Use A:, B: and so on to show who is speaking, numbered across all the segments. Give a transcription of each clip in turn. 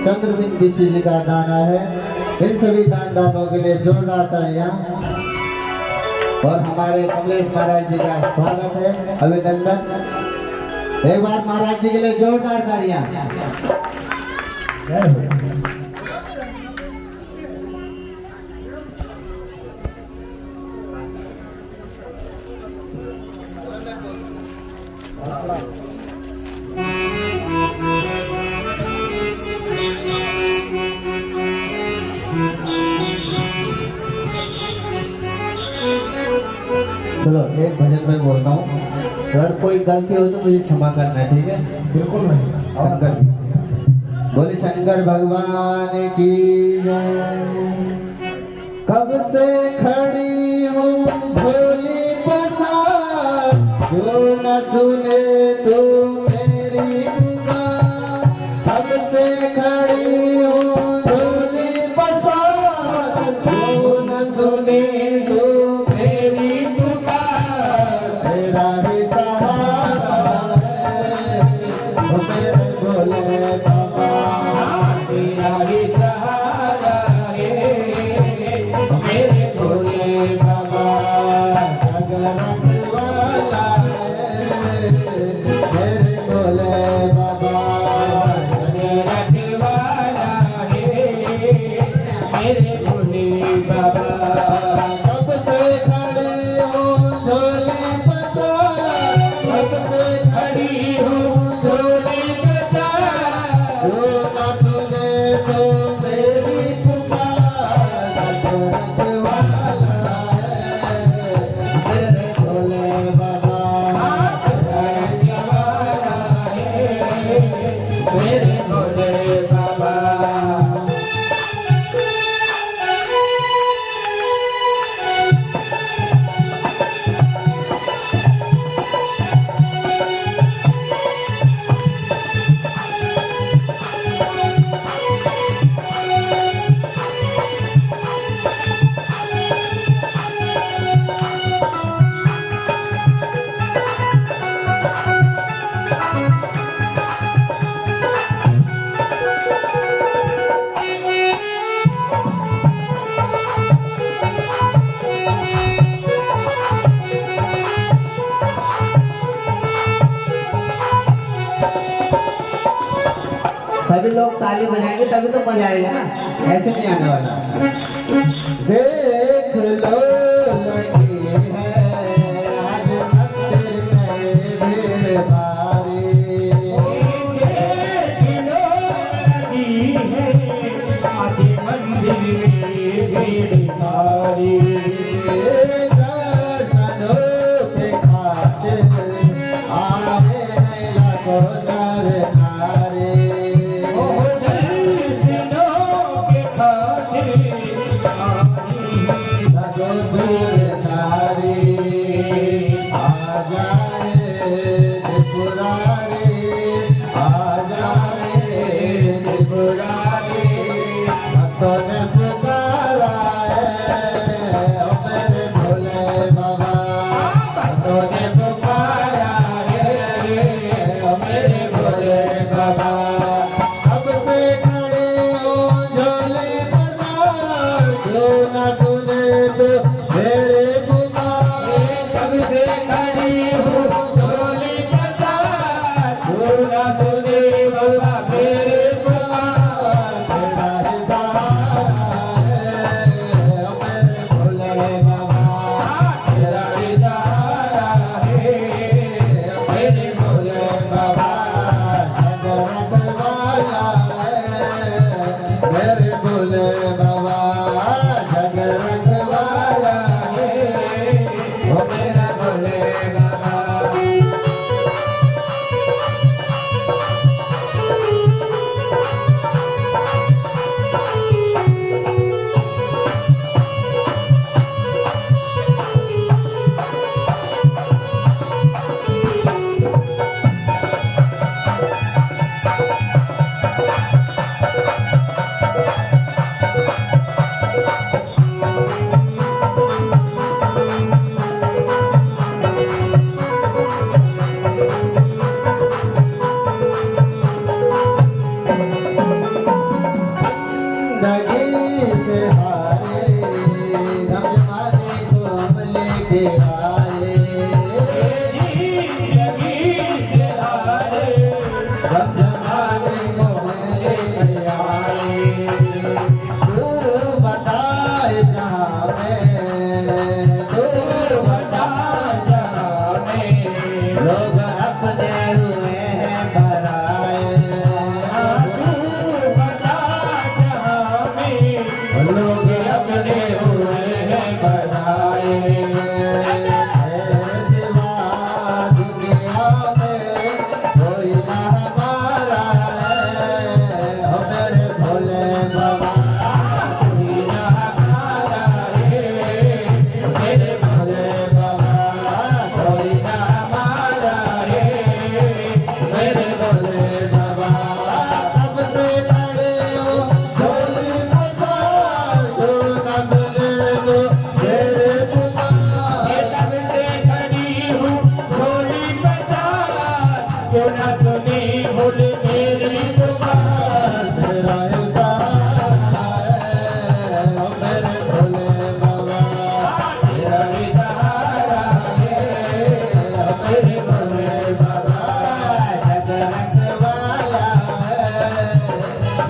A: चंद्र सिंह दीक्षित जी का दान आया है। इन सभी दानदाताओं के लिए जोरदार तालियां। और हमारे कमलेश महाराज जी का स्वागत है, अभिनंदन। एक बार महाराज जी के लिए जोरदार तालियां। चलो एक भजन में बोलता हूँ, अगर कोई गलती हो तो मुझे क्षमा करना, ठीक है?
B: बिल्कुल नहीं।
A: शंकर बोले शंकर भगवान की जय। कब से खड़ी हूँ झोली पसार, जो न सुने तो मेरी पुकार। कब से खड़ी हूँ झोली पसार, जो न सुने तो मेरी पुकार। तेरा ही सहारा है, ओ मेरे भोले बाबा। तेरा ही सहारा है, ओ मेरे भोले बाबा। जग रखवाला है मेरे भोले बाबा। जग रखवाला है मेरे भोले बाबा। कब से खड़ी हूँ झोली पसार, कब से खड़ी हूँ झोली पसार। जो न सुने तो मेरी पुकार। जग रखवाला है मेरे भोले बाबा। जग रखवाला है मेरे भोले बाबा। सभी लोग ताली बजाएंगे तभी तो मजा आएगा ना, ऐसे नहीं आने वाला। देख लो लगी है आज मंदिर में भीड़ भारी।
B: देख लो लगी है आज मंदिर में भीड़ भारी।
A: दर्शनों के खातिर आए हैं लाखों नर नारी।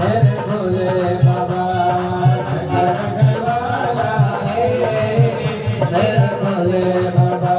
A: मेरे भोले बाबा रखने वाला है मेरे भोले बाबा।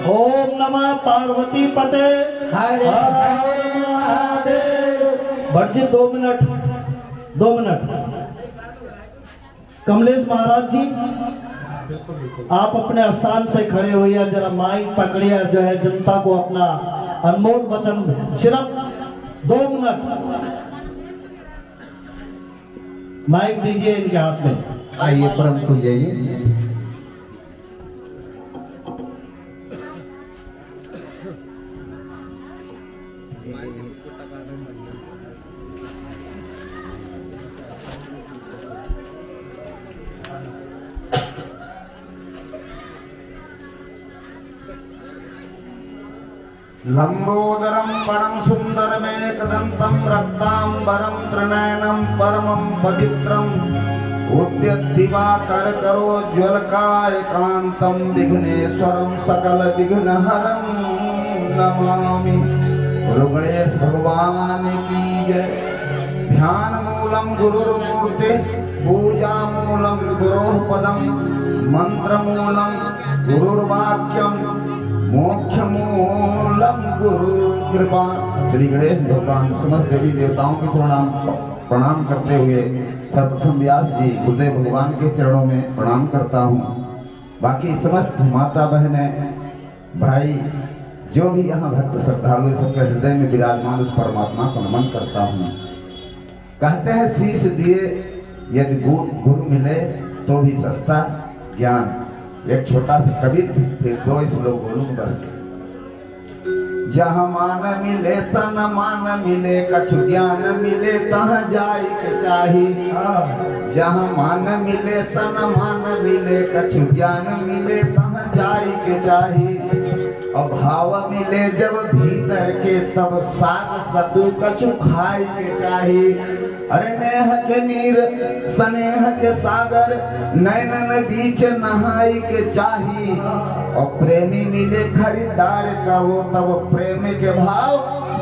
C: ओम नमः पार्वती पते हर हर महादेव। भट जी 2 मिनट 2 मिनट। कमलेश महाराज जी आप अपने स्थान से खड़े होइए, जरा माइक पकड़िए, जो है जनता को अपना अनमोल वचन, सिर्फ 2 मिनट माइक दीजिए इनके हाथ में।
A: आइए परम पूज्य
D: लंबोदरम परम सुंदरमेकदंतं रक्तांबरं त्रिनयनं परमं पवित्रं उद्यद्दिवाकर करोज्ज्वलकायकान्तं विघ्नेश्वरं सकल विघ्नहरं नमामि। रुगणेश भगवान की जय। ध्यान मूल मूलम गुरुर्मूर्ति पूजा मूलम गुरोः पदम मंत्र मूलम गुरुर्वाक्यम मोक्ष मूलम गुरु कृपा। श्री गणेश भगवान समस्त देवी देवताओं के प्रणाम करते हुए सर्वप्रथम व्यास जी गुरुदेव भगवान के चरणों में प्रणाम करता हूँ। बाकी समस्त माता बहनें भाई जो भी यहाँ भक्त श्रद्धालु सबके हृदय में विराजमान उस परमात्मा को नमन करता हूँ। कहते हैं शीश दिए यदि गुरु मिले तो भी सस्ता ज्ञान। एक छोटा सा कवित्व फिर 2 श्लोक बोलूं बस। जहाँ मान मिले सन मान मिले कछु ज्ञान मिले तहाँ जाई के चाही। जहाँ मान मिले सन मान मिले कछु ज्ञान मिले तहाँ जाई के चाही। अभाव मिले जब भीतर के तब साग सतु कछु खाई के चाही। अरे नेह के नीर स्नेह के सागर नैनन बीच नहाई के चाही। और प्रेमी मिले खरीदार का वो तब प्रेम के भाव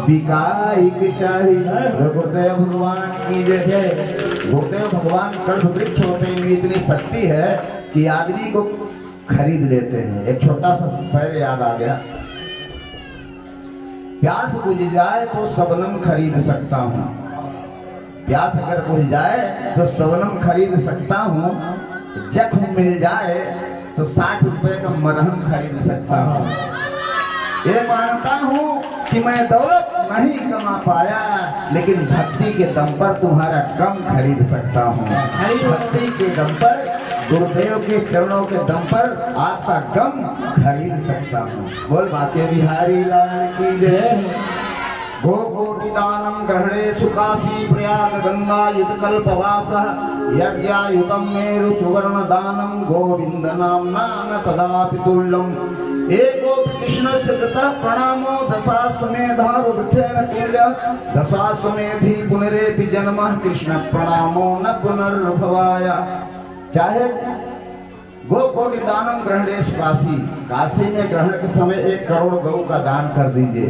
D: बिकाई के चाही। गुरुदेव भगवान की जय। गुरुदेव भगवान कल्प वृक्ष होते हैं, इनमें इतनी शक्ति है कि आदमी को खरीद लेते हैं। एक छोटा सा शेर याद आ गया। प्यास बुझ जाए तो सबनम खरीद सकता हूँ। प्यास अगर बुझ जाए तो सबनम खरीद सकता हूँ। जख्म मिल जाए तो 60 रुपए का मरहम खरीद सकता हूँ। ये मानता हूँ कि मैं दौलत नहीं कमा पाया, लेकिन भक्ति के दम पर तुम्हारा गम खरीद सकता हूँ। भक्ति के दम पर, गुरुदेव के चरणों के दम पर आपका गम खरीद सकता हूँ। बोल बाके बिहारी लाल की जय। गो कोटि दानम ग्रहणे सुकाशी प्रयाग गंगा युतकल्पवासः यज्ञायुतं मेरु सुवर्ण दानम गोविंद नाम्ना न तदापि तुल्यम्। एको कृष्णस्य कृतः प्रणामो दशाश्वमेधावृथेन तुल्य दशाश्वमेधि पुनरेपि जन्मः कृष्ण प्रणामो न पुनर्भवाय। चाहे गो कोटि दानम ग्रहणे सुकाशी, काशी में ग्रहण के समय 1 करोड़ गौ का दान कर दीजिए।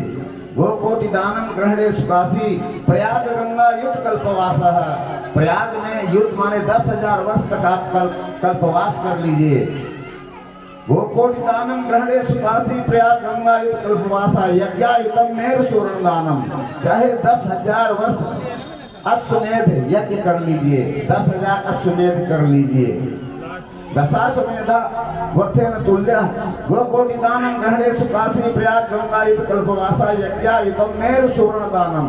D: गो कोटि दानम ग्रहणे सुकाशी प्रयाग गंगा युद्ध कल्पवासः, प्रयाग में युद्ध माने 10,000 वर्ष तक आप कल्पवास कर लीजिए। गो कोटि दानम ग्रहणे सुकाशी प्रयाग गंगा युद्ध कल्पवासा यज्ञायुतम मेरु सुवर्ण दानम। चाहे 10,000 वर्ष अश्वमेध यज्ञ कर लीजिए, 10,000 अश्वमेध कर लीजिए। दशाश्वमेधा वर्तेन तुल्य गो कोटि दानम ग्रहणे सुकाशी प्रयाग गंगा युद्ध कल्पवासा यज्ञायुतम मेरु सुवर्ण दानम।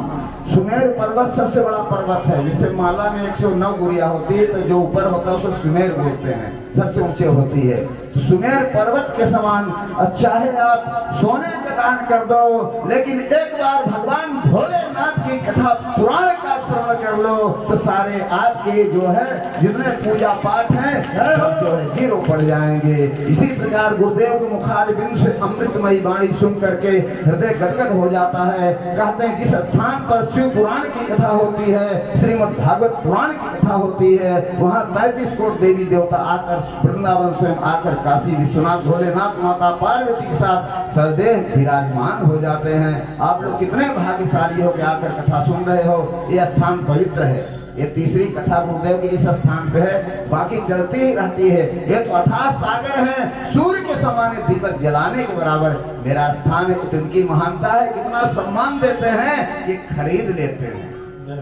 D: सुमेर पर्वत सबसे बड़ा पर्वत है। जैसे माला में 109 गुड़िया होती है, तो जो ऊपर होता है उसको सुमेर बोलते हैं, सबसे ऊंचे होती है। तो सुमेर पर्वत के समान चाहे आप सोने का दान कर दो, लेकिन एक बार भगवान भोलेनाथ की कथा पुराण का श्रवण कर लो तो सारे आपके जो है जितने पूजा पाठ हैं सब जो है 0 पड़ जाएंगे। इसी प्रकार गुरुदेव के मुखारबिंद से अमृतमयी वाणी सुन करके हृदय गदगद हो जाता है। कहते हैं जिस स्थान पर शिव पुराण की कथा होती है, श्रीमद् भागवत पुराण की कथा होती है, वहाँ 33 कोट देवी देवता आकर वृंदावन स्वयं आकर काशी विश्वनाथ भोलेनाथ माता पार्वती के साथ सदैव विराजमान हो जाते हैं। आप लोग कितने भाग्यशाली हो के आकर कथा सुन रहे हो। यह स्थान पवित्र है। ये तीसरी कथा गुरुदेव की इस स्थान पे है, बाकी चलती ही रहती है। ये तो अथाह सागर है, सूर्य के समान दीपक जलाने के बराबर मेरा स्थान है। तो इनकी महानता है, कितना सम्मान देते हैं, ये खरीद लेते हैं,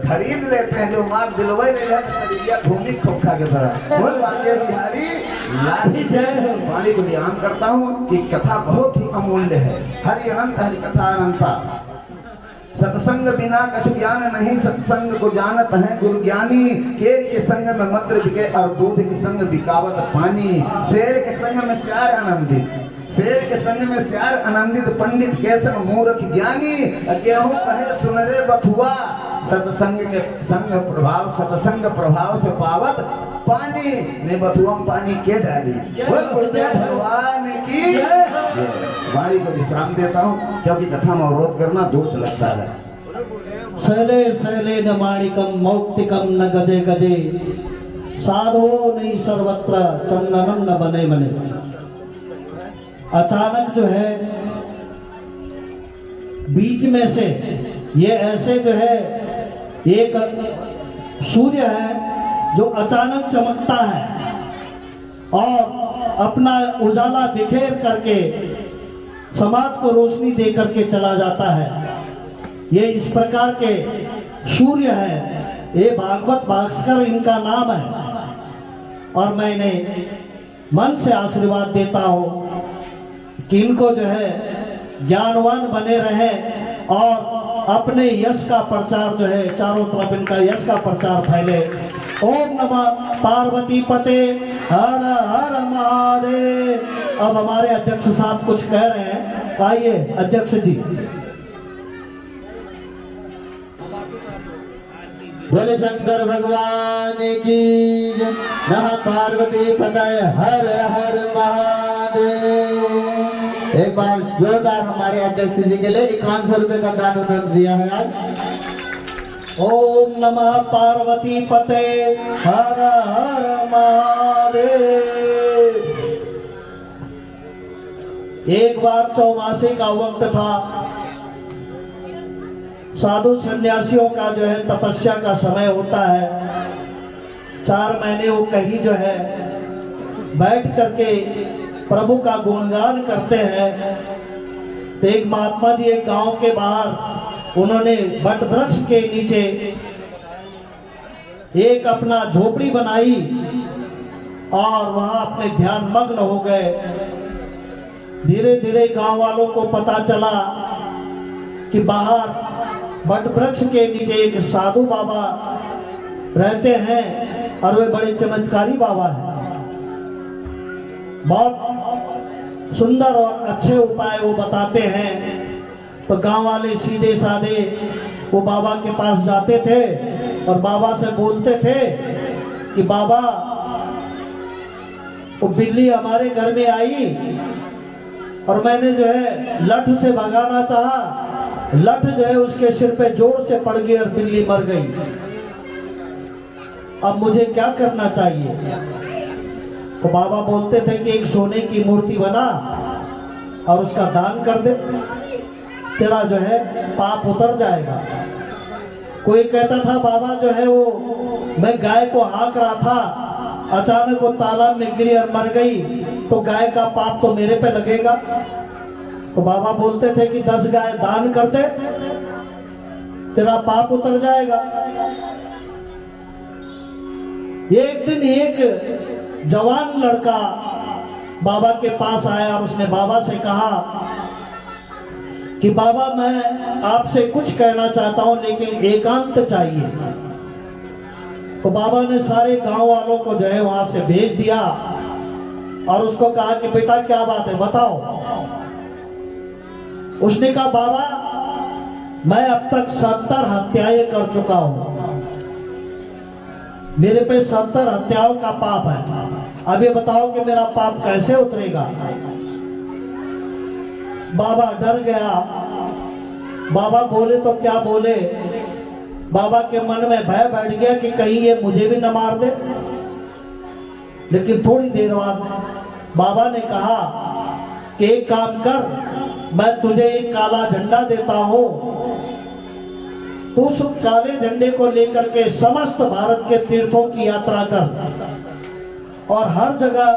D: खरीद लेते हैं। जो मार दिलवाई ले जाए भूमि खोखा के तरह। बोल बाके बिहारी लाल जय। वाणी को ध्यान करता हूँ कि कथा बहुत ही अमूल्य है। हरि अनंत हरि कथा अनंता। सत्संग बिना कछु ज्ञान नहीं, सत्संग को जानत है गुरु ज्ञानी। केर के संग में मद्र बिके और दूध के संग बिकावत पानी। शेर के संग में श्यार आनंदित, शेर के संग में श्यार आनंदित। पंडित के संग मूर्ख ज्ञानी। गेहूं कहे सुन रे बथुआ। सत्संग के संग प्रभाव, सत्संग प्रभाव से पावत पानी। ने बथुआ पानी के डाली। बोल गुरुदेव भगवान की वाणी को विश्राम देता हूँ, क्योंकि कथा में अवरोध करना दोष लगता है।
C: शैले शैले न माणिकम मौक्तिकम न गदे गदे साधवो नहीं सर्वत्र चंदनम न बने बने। अचानक जो है बीच में से ये ऐसे जो है एक सूर्य है जो अचानक चमकता है और अपना उजाला बिखेर करके समाज को रोशनी दे करके चला जाता है। ये इस प्रकार के सूर्य है, ये भागवत भास्कर इनका नाम है। और मैंने मन से आशीर्वाद देता हूँ कि इनको जो है ज्ञानवान बने रहे और अपने यश का प्रचार जो है चारों तरफ इनका यश का प्रचार फैले। ओम नमः पार्वती पते हर हर महादेव। अब हमारे अध्यक्ष साहब कुछ कह रहे हैं, आइए अध्यक्ष जी।
A: बोले शंकर भगवान की जय। नमः पार्वती पतये हर हर महादेव। एक बार जोरदार हमारे अध्यक्ष जी के लिए 5100 रुपए का दान उन्होंने दिया है आज।
C: ओम नमः पार्वती पते हर हर महादेव। एक बार चौमासी का वक्त था, साधु सन्यासियों का जो है तपस्या का समय होता है। 4 महीने वो कहीं जो है बैठ करके प्रभु का गुणगान करते हैं। तो एक महात्मा जी एक गांव के बाहर उन्होंने वट वृक्ष के नीचे एक अपना झोपड़ी बनाई और वहां अपने ध्यान मग्न हो गए। धीरे धीरे गांव वालों को पता चला कि बाहर वट वृक्ष के नीचे एक साधु बाबा रहते हैं और वे बड़े चमत्कारी बाबा हैं। बहुत सुंदर और अच्छे उपाय वो बताते हैं। तो गांव वाले सीधे साधे वो बाबा के पास जाते थे और बाबा से बोलते थे कि बाबा वो बिल्ली हमारे घर में आई और मैंने जो है लठ से भगाना चाहा, लठ जो है उसके सिर पे जोर से पड़ गई और बिल्ली मर गई। अब मुझे क्या करना चाहिए? तो बाबा बोलते थे कि एक सोने की मूर्ति बना और उसका दान कर दे, तेरा जो है पाप उतर जाएगा। कोई कहता था बाबा जो है वो मैं गाय को हाँक रहा था, अचानक वो तालाब में गिरी और मर गई, तो गाय का पाप तो मेरे पे लगेगा। तो बाबा बोलते थे कि 10 गाय दान कर दे, तेरा पाप उतर जाएगा। एक दिन एक जवान लड़का बाबा के पास आया और उसने बाबा से कहा कि बाबा मैं आपसे कुछ कहना चाहता हूं लेकिन एकांत चाहिए। तो बाबा ने सारे गांव वालों को जो है वहां से भेज दिया और उसको कहा कि बेटा क्या बात है बताओ। उसने कहा बाबा मैं अब तक 70 हत्याएं कर चुका हूं, मेरे पे 70 हत्याओं का पाप है। अब ये बताओ कि मेरा पाप कैसे उतरेगा? बाबा डर गया। बाबा बोले तो क्या बोले, बाबा के मन में भय बैठ गया कि कहीं ये मुझे भी न मार दे। लेकिन थोड़ी देर बाद बाबा ने कहा कि एक काम कर, मैं तुझे एक काला झंडा देता हूं, तो उस काले झंडे को लेकर के समस्त भारत के तीर्थों की यात्रा कर और हर जगह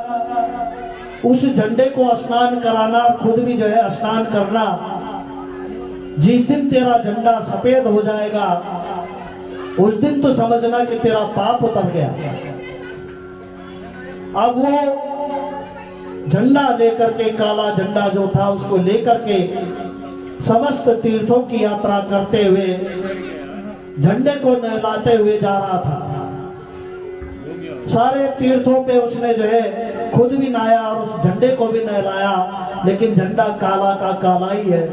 C: उस झंडे को स्नान कराना और खुद भी जो है स्नान करना। जिस दिन तेरा झंडा सफेद हो जाएगा उस दिन तो समझना कि तेरा पाप उतर गया। अब वो झंडा लेकर के, काला झंडा जो था उसको लेकर के समस्त तीर्थों की यात्रा करते हुए झंडे को नहलाते हुए जा रहा था। सारे तीर्थों पे उसने जो है खुद भी नहाया और उस झंडे को भी नहलाया, लेकिन झंडा काला का काला ही है,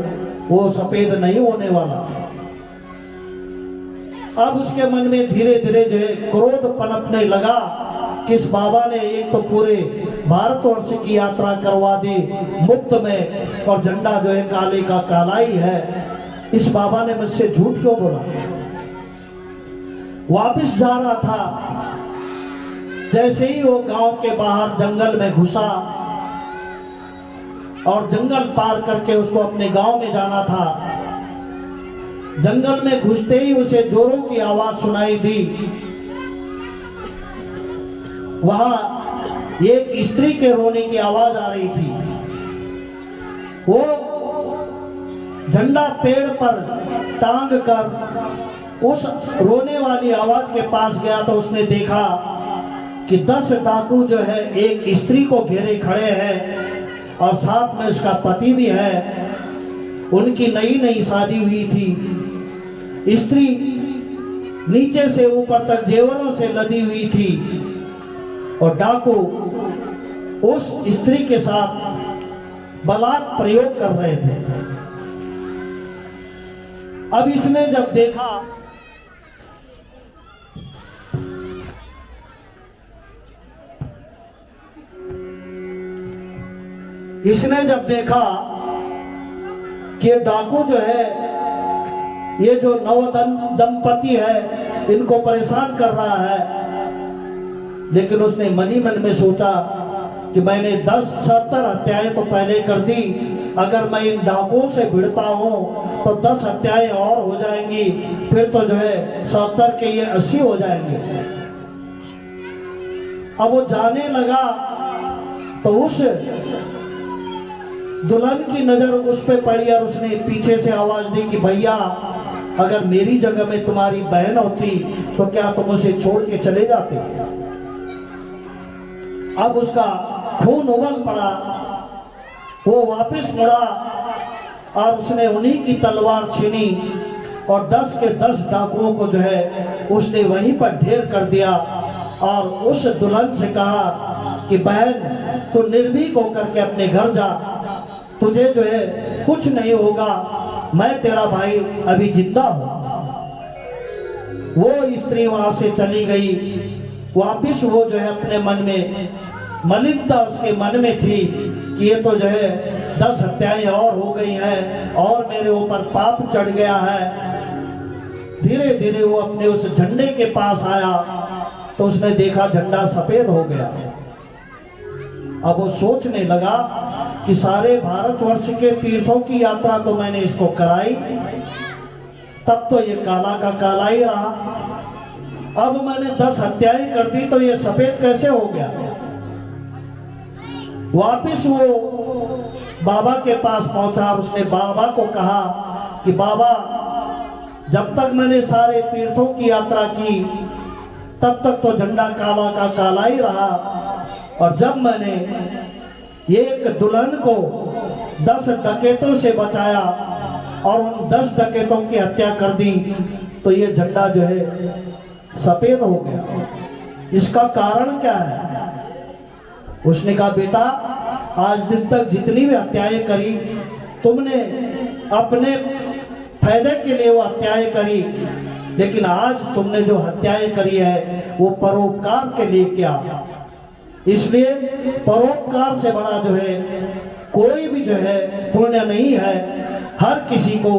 C: वो सफेद नहीं होने वाला। अब उसके मन में धीरे धीरे जो है क्रोध पनपने लगा कि इस बाबा ने एक तो पूरे भारतवर्ष की यात्रा करवा दी मुफ्त में और झंडा जो है काले का काला ही है। इस बाबा ने मुझसे झूठ क्यों बोला? वापिस जा रहा था, जैसे ही वो गांव के बाहर जंगल में घुसा और जंगल पार करके उसको अपने गांव में जाना था। जंगल में घुसते ही उसे जोरों की आवाज सुनाई दी वहां एक स्त्री के रोने की आवाज आ रही थी। वो झंडा पेड़ पर टांग कर उस रोने वाली आवाज के पास गया तो उसने देखा कि 10 डाकू जो है एक स्त्री को घेरे खड़े हैं और साथ में उसका पति भी है। उनकी नई नई शादी हुई थी। स्त्री नीचे से ऊपर तक जेवरों से लदी हुई थी और डाकू उस स्त्री के साथ बलात् प्रयोग कर रहे थे। अब इसने जब देखा कि डाकू जो है ये जो दंपति है इनको परेशान कर रहा है, लेकिन उसने मनी मन में सोचा कि मैंने 10-70 हत्याएं तो पहले कर दी, अगर मैं इन डाकुओं से भिड़ता हूं तो 10 हत्याएं और हो जाएंगी, फिर तो जो है 70 के ये 80 हो जाएंगे। अब वो जाने लगा तो उस दुल्हन की नजर उस पे पड़ी और उसने पीछे से आवाज दी कि भैया अगर मेरी जगह में तुम्हारी बहन होती तो क्या तुम उसे छोड़ के चले जाते। अब उसका खून उबल पड़ा, वो वापस मुड़ा और उसने उन्हीं की तलवार छीनी और 10 के 10 डाकुओं को जो है उसने वहीं पर ढेर कर दिया और उस दुल्हन से कहा कि बहन तू निर्भीक होकर के अपने घर जा, तुझे जो है कुछ नहीं होगा, मैं तेरा भाई अभी जिंदा हूं। वो स्त्री वहां से चली गई। वापिस वो जो है अपने मन में मलिनता उसके मन में थी कि ये तो जो है 10 हत्याएं और हो गई हैं और मेरे ऊपर पाप चढ़ गया है। धीरे धीरे वो अपने उस झंडे के पास आया तो उसने देखा झंडा सफेद हो गया। अब वो सोचने लगा कि सारे भारतवर्ष के तीर्थों की यात्रा तो मैंने इसको कराई, तब तो ये काला का काला ही रहा, अब मैंने 10 हत्याएं कर दी तो ये सफेद कैसे हो गया। वापिस वो बाबा के पास पहुंचा, उसने बाबा को कहा कि बाबा जब तक मैंने सारे तीर्थों की यात्रा की तब तक तो झंडा काला का काला ही रहा, और जब मैंने एक दुल्हन को 10 डकैतों से बचाया और उन 10 डकैतों की हत्या कर दी तो ये झंडा जो है सफेद हो गया। इसका कारण क्या है? उसने कहा बेटा आज दिन तक जितनी भी हत्याएं करी तुमने अपने फायदे के लिए वो हत्याएं करी, लेकिन आज तुमने जो हत्याएं करी है वो परोपकार के लिए किया। इसलिए परोपकार से बड़ा जो है कोई भी जो है पुण्य नहीं है। हर किसी को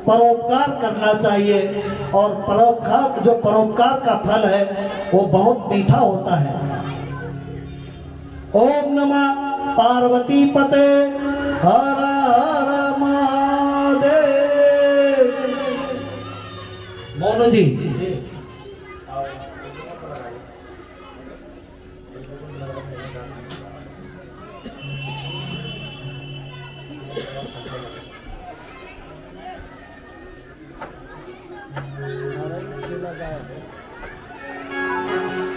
C: परोपकार करना चाहिए और परोपकार का फल है वो बहुत मीठा होता है। ओम नमः पार्वती पते हर हर महादेव। मोनू जी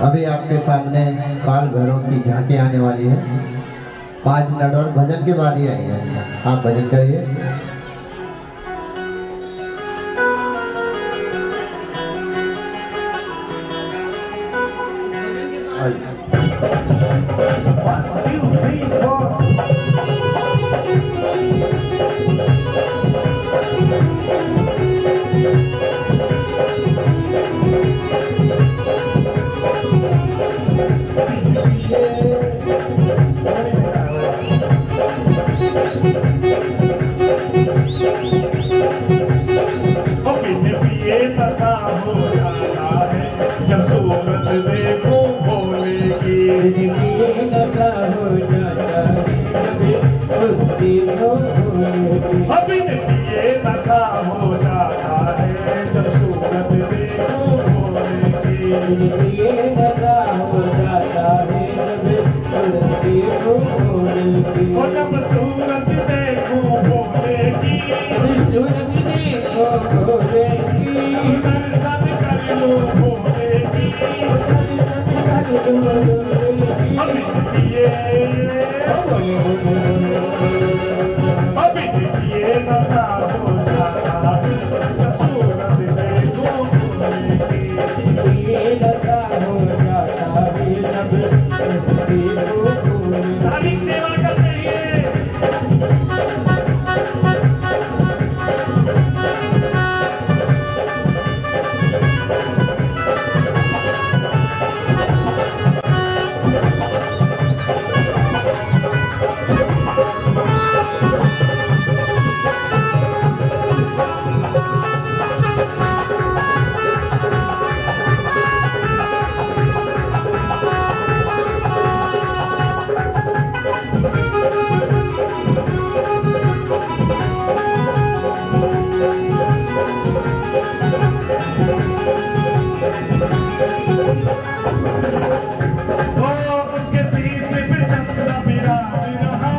A: अभी आपके सामने काल भैरव की झांकी आने वाली है। 5 मिनट और भजन के बाद ही आएंगे। आप भजन करिए।
B: ये नशा हो जाता देखो भोले की
E: ओ जब सूरत देखो भोले की
B: सूरत देखो भोले की
E: दर्शन कर लो भोले की अभी ये नशा हो जाता है जब सूरत देखो भोले की
B: ये लगा हो जाता है जब देखो भोले
E: धार्मिक सेवा करते हैं उसके शीश पे चंद्र विराज रहा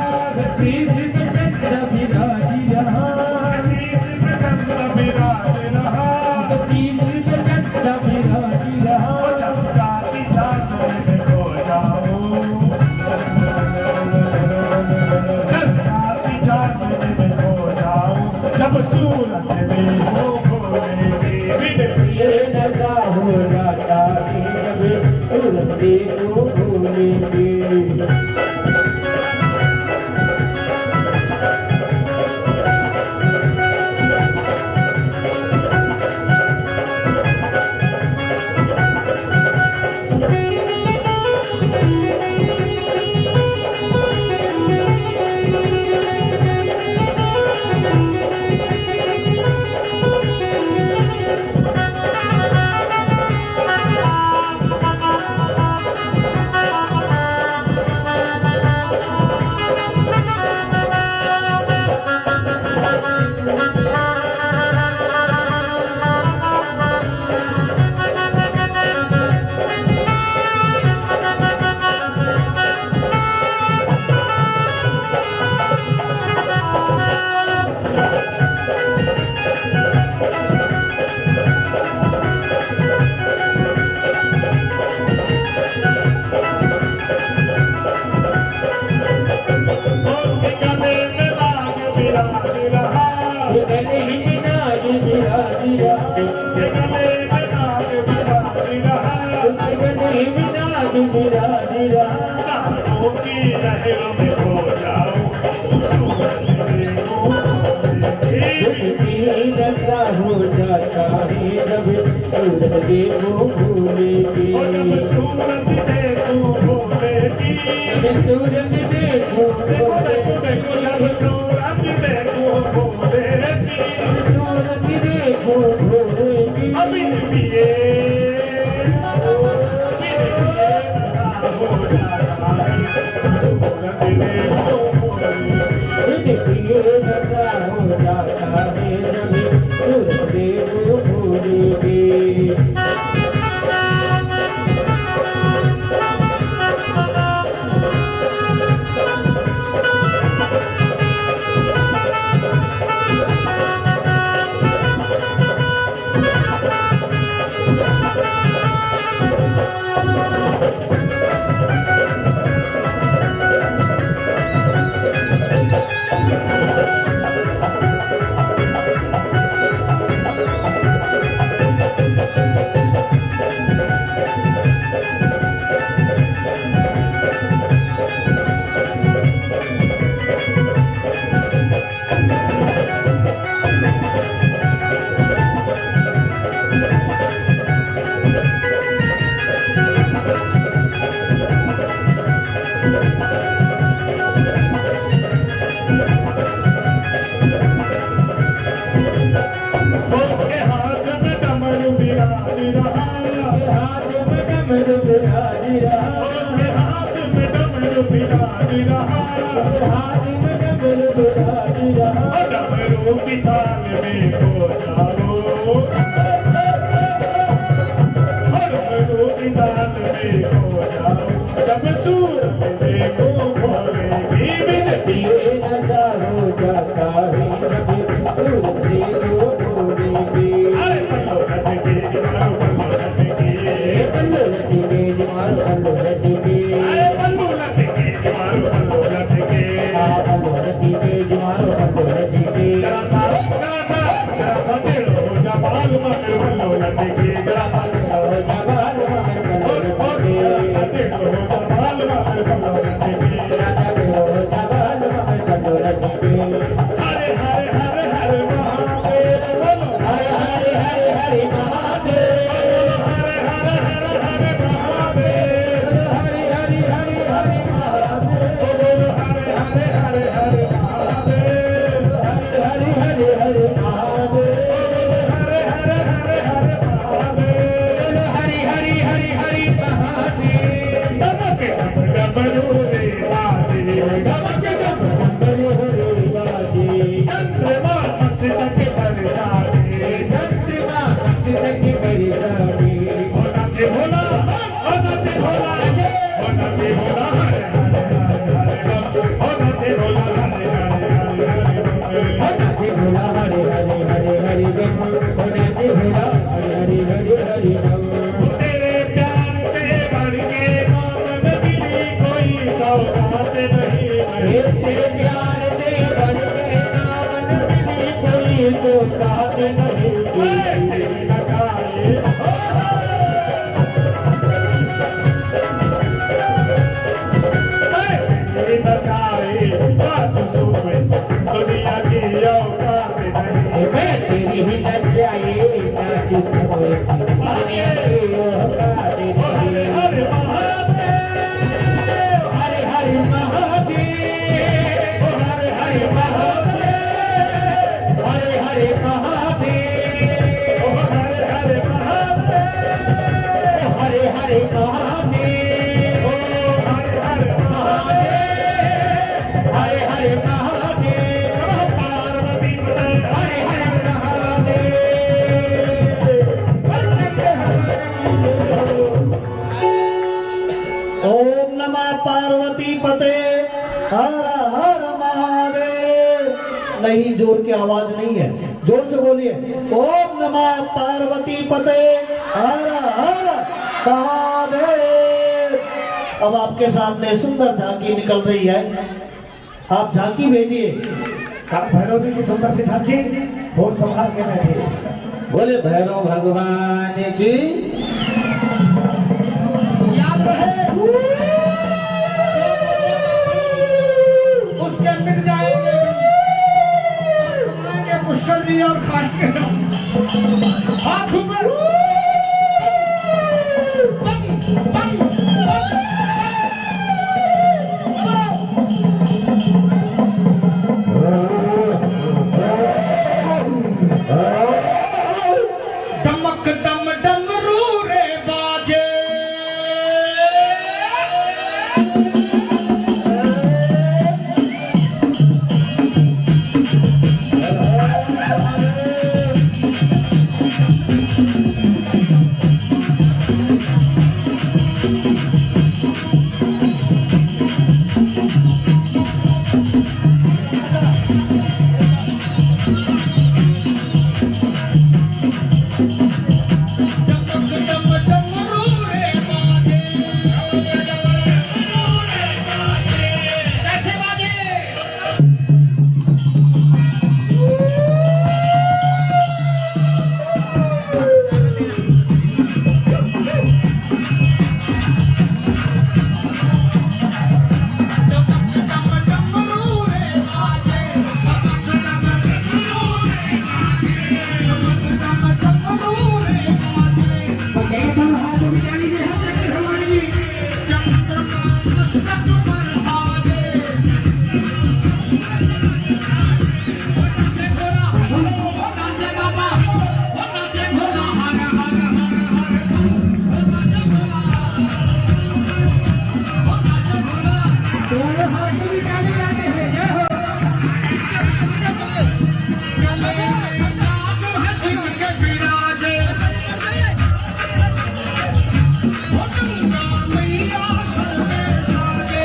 B: शीश पे चंद्र विराजी रहा
E: उसके शीश पे चंद्र विराज रहा
B: शीश पे चंद्र विराजी रहा
E: वो चंद्रा की चांदनी में खो जाओ चंद्रा की चांदनी में खो जाओ जब सूरत देखो भोले की
B: ये लगा हो जाता है जब सूरत देखो भोले की
E: उसके गले में नाग विराज रहा
B: गले ही नाग विराजी रहा
E: उसके गले में नाग विराज रहा
B: गले ही नाग विराजी रहा
E: नागों की लहरों में खो जाओ सूरत देखो भोले की
B: लगा हो जाता है जब सूरत देखो भोले की
E: ओ जब सूरत देखो भोले की
B: सूरत देखो
E: देखो देखो देखो जब सूरत देखो भोले की
B: सूरत देखो भोले की
E: अभी पिए नशा हो जाता है सूरत देखो भोले की
B: ये लगा हो जाता है जब सूरत देखो भोले की
E: उसके हाथ में डमरू विराज रहा
B: हाथ में डमरू विराजी रहा
E: उसके हाथ में डमरू विराज रहा
B: हाथ में डमरू विराजी रहा
E: और डमरू की ताल में खो जाओ और डमरू की ताल में खो जाओ जब सूरत देखो
B: जाता है जब सूरत को भूलेंगे।
E: अरे पल्लो लटके जमारो पल्लो लटके,
B: पल्लो लटके जमारो पल्लो लटके,
E: अरे पल्लो लटके जमारो पल्लो लटके,
B: पल्लो लटके जमारो पल्लो लटके।
E: जरा सा टेढ़ो हो जा बाल मगर पल्लो लटके, जरा सा टेढ़ो हो जा बाल मगर पल्लो लटके, जरा सा टेढ़ो हो जा बाल मगर पल्लो लटके, जरा सा टेढ़ो हो जा बाल मगर पल्लो लटके। हरे हरे हरे हरे महादेव बोलो,
B: हरे हरे हरे हरे महादेव,
E: हरे हरे हरे हरे महादेव,
B: हरे हरे हरे हरे महादेव,
E: बोलो हरे हरे हरे हरे महादेव,
B: हरे हरे हरे महादेव,
E: हरे हरे हरे हरे महादेव।
B: हरे हरे हरे हरे महादेव।
E: डमके डम डमरू रे बाजे, डमके डम
B: डमरू रे बाजे,
E: चंद्रमा मस्तक पर साजे,
B: चंद्रमा मस्तक पर साजे।
E: हो नाचे भोला, हो नाचे भोला, हो नाचे भोला, हरे हरे हरे हरे बम, हो नाचे भोला, हरे हरे हरे हरे बम।
B: हो नाचे भोला हरे हरे हरे हरे बम, हो नाचे भोला हरे हरे हरे हरे बम।
E: तेरे प्यार पे बढ़ के नाम न मिली कोई सौगात नहीं
B: ये तेरे प्यार से बढ़ के नाम न मिली कोई तो साथ नहीं कोई।
E: तेरी नचाए तेरी नचाए आज सुबह दुनिया की औकात नहीं।
B: मैं तेरी ही लग जाए नाच सोए दुनिया की औकात
E: हरे
B: नहीं।
E: हरे महादेव,
B: हरे हरे महादेव,
E: हरे हरे महादेव,
B: हरे हरे महादेव,
E: हरे हरे महादेव,
B: हरे हरे महादेव,
E: हरे हरे महादेव।
B: हरे हरे महादेव,
E: पार्वती पते
B: हरे हरे महादेव।
C: ओम नमः पार्वती पते हर हर महादेव। नहीं, जोर की आवाज नहीं है, जोर से बोलिए ओम नमः पार्वती पते हर हर महादेव। अब आपके सामने सुंदर झांकी निकल रही है, आप झांकी भेजिए।
E: भैरव जी की सुंदर सी झांकी बहुत संभाल के बैठे।
A: बोले भैरव भगवान की।
B: याद रहे उसके मिट जाएंगे पुष्कर जी और खाएंगे हाथ ऊपर। बम, बम, डमक डम डमरू रे बाजे, डमक डम डमरू रे बाजे, कैसे बाजे? डमक डम डमरू रे बाजे, डमक डम डमरू रे बाजे, डमक डम डमरू रे बाजे। बगैर हाथ मिटाई दे हमारे हमारी चंद्रमा मस्तक पर हाजे। नाचे घोड़ा, नाचे बाबा, नाचे घोड़ा, हरे हरे हरे हरे, नाचे घोड़ा, नाचे घोड़ा। तुम्हारे हाथ मिटाने आते हैं, जय हो। गले में नाग है झुमके विराजे, वो गंगा मैया सर पे साजे।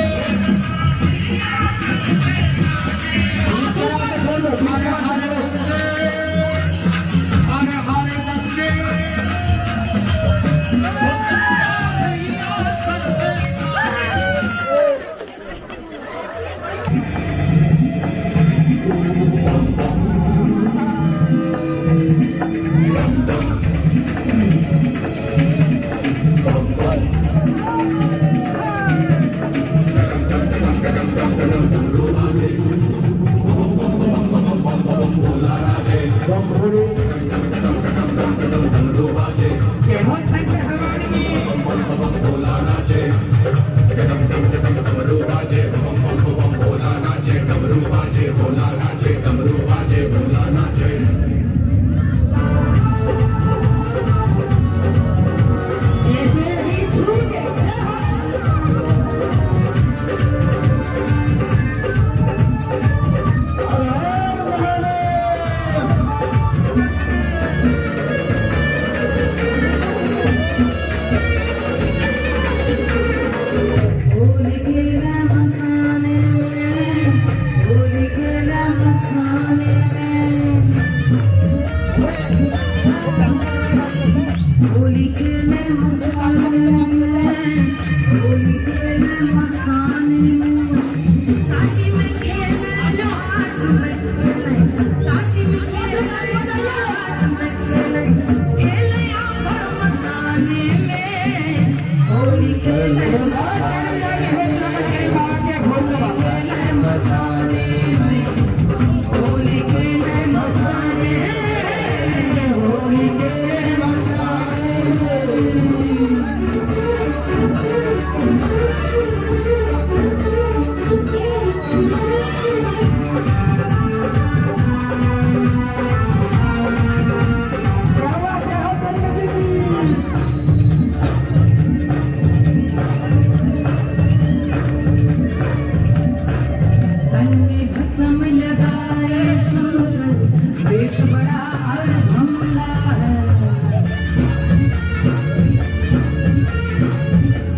B: तन में भस्म लगाए शंकर वेश बड़ा अड़भंगा है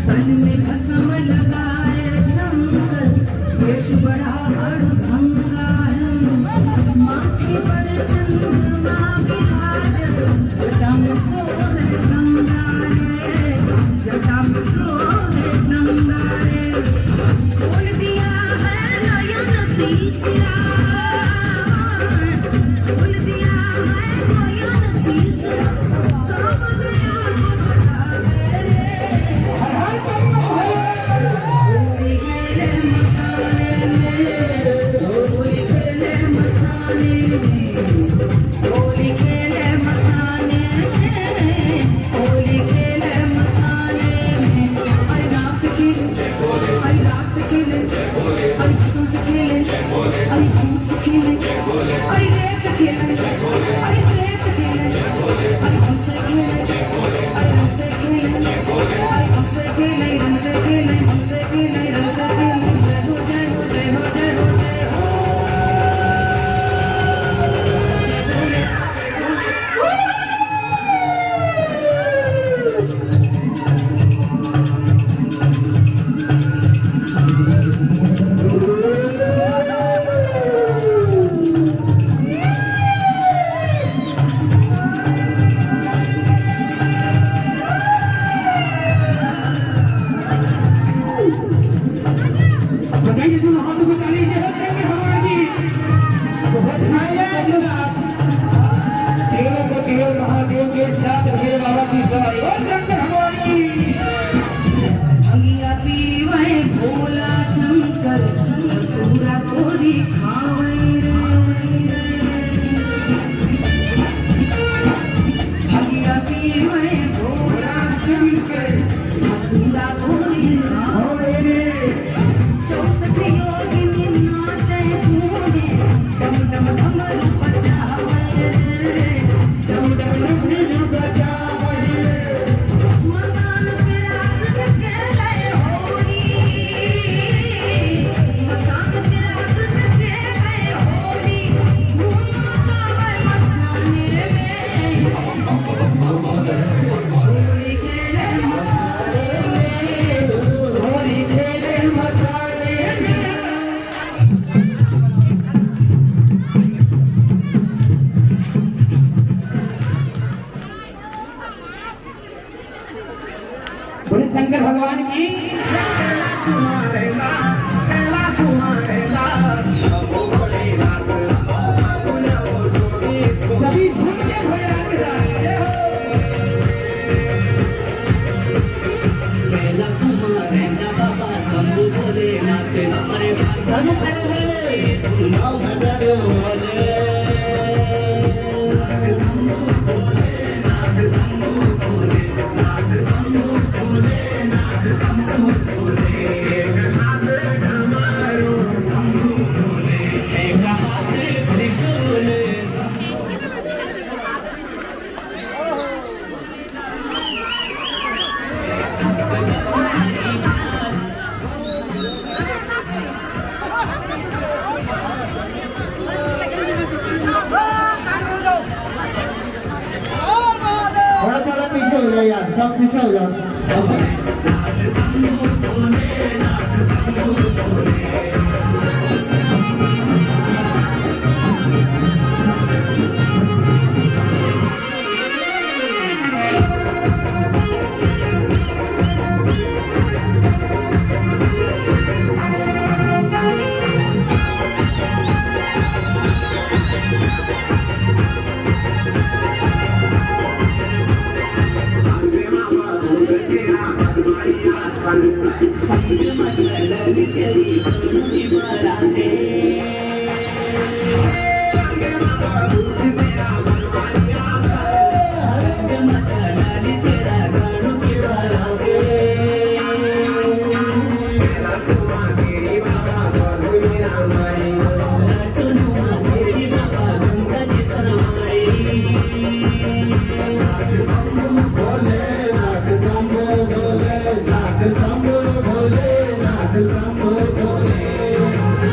B: तन में भस्म लगाए शंकर वेश बड़ा अड़भंगा है माथे पर चंद्रमा विराज जटा में सोहे गंगा रे जटा में सोहे गंगा रे खोल दिया है नयन तीसरा खोल दिया है नयन तीसरा कामदेव को चढ़ावे होली खेले मसाले में होली खेले मसाले में होली खेले मसाले में होली खेले मसाले में अरे नाक से खेले अरे नाक से खेले अरे किस्म से खेले अरे भूत से खेले अरे रेत से खेले अरे प्रेत से खेले अरे हमसे खेले अरे हमसे खेले अरे हमसे खेले रंग से खेले हमसे खेले रंग से खेले जय हो जय हो जय हो जय हो जय हो
E: बताइए जो हाथों को ताली से हो जाएंगे हमारा जी बहुत देवों को देव महादेव के साथ मेरे बाबा की सवारी और शंकर भगवान की
B: भंगिया पीवे भोला शंकर पूरा कोरी खावे रे भंगिया पीवे भोला शंकर पूरा कोरी खावे रे 64 योगिनी नाचे घूमे डम डम डमरू बजावे रे
E: डम डम डम बजावे
B: मसान के रात से खेले होली मसान के रात से खेले होली घूमो जावे मसाने में होली खेले मसाने में
E: होली खेले मसाले में बोले शंकर भगवान की सभी झूम के भजन गा रहे हो
F: पहला सुमारेगा बाबा शंभु भोलेनाथ हमारे भाग्य में
A: नाव भजन बोले थोड़ा थोड़ा पीछे हो जाए यार सब पीछे हो जाओ ऐसे
F: संग मचल तेरी बंदी बराते संग मचल तेरा गणु की बराते रटनुमा तेरी बाबा गंगा जी शरमाई
A: भोले नाथ शंभो भोले नाथ शंभो भोले नाथ शंभो भोले